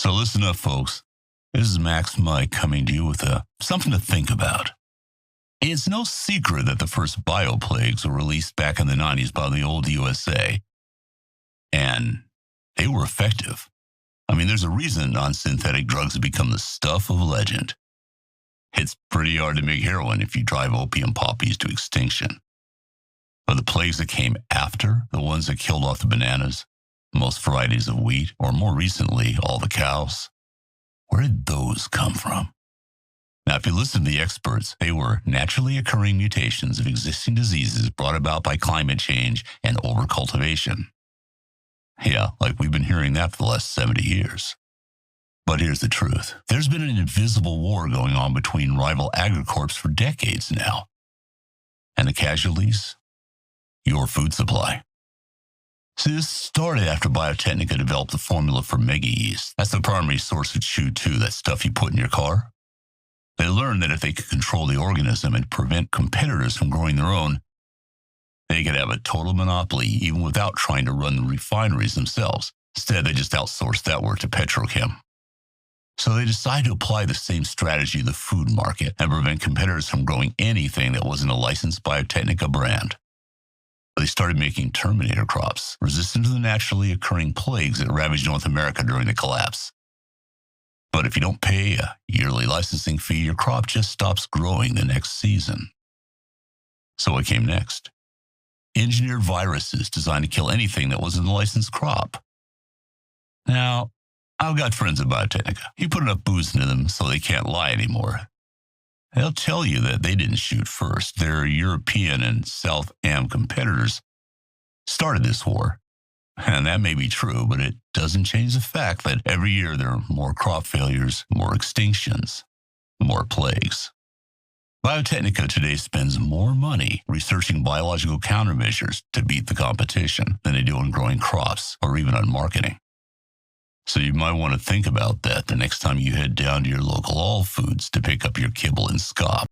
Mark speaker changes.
Speaker 1: So listen up, folks. This is Max Mike coming to you with something to think about. It's no secret that the first bioplagues were released back in the 90s by the old USA, and they were effective. I mean, there's a reason non-synthetic drugs have become the stuff of legend. It's pretty hard to make heroin if you drive opium poppies to extinction. But the plagues that came after, the ones that killed off the bananas, most varieties of wheat, or more recently, all the cows, where did those come from? Now, if you listen to the experts, they were naturally occurring mutations of existing diseases brought about by climate change and overcultivation. Yeah, like we've been hearing that for the last 70 years. But here's the truth. There's been an invisible war going on between rival agricorps for decades now. And the casualties? Your food supply. See, this started after Biotechnica developed the formula for mega yeast. That's the primary source of Chew-2, that stuff you put in your car. They learned that if they could control the organism and prevent competitors from growing their own, they could have a total monopoly even without trying to run the refineries themselves. Instead, they just outsourced that work to petrochem. So they decided to apply the same strategy to the food market and prevent competitors from growing anything that wasn't a licensed Biotechnica brand. They started making Terminator crops, resistant to the naturally occurring plagues that ravaged North America during the collapse. But if you don't pay a yearly licensing fee, your crop just stops growing the next season. So what came next? Engineered viruses designed to kill anything that wasn't a licensed crop. Now, I've got friends at Biotechnica. You put enough booze into them so they can't lie anymore. They'll tell you that they didn't shoot first. Their European and South Am competitors started this war. And that may be true, but it doesn't change the fact that every year there are more crop failures, more extinctions, more plagues. Biotechnica today spends more money researching biological countermeasures to beat the competition than they do on growing crops or even on marketing. So you might want to think about that the next time you head down to your local All Foods to pick up your kibble and scop.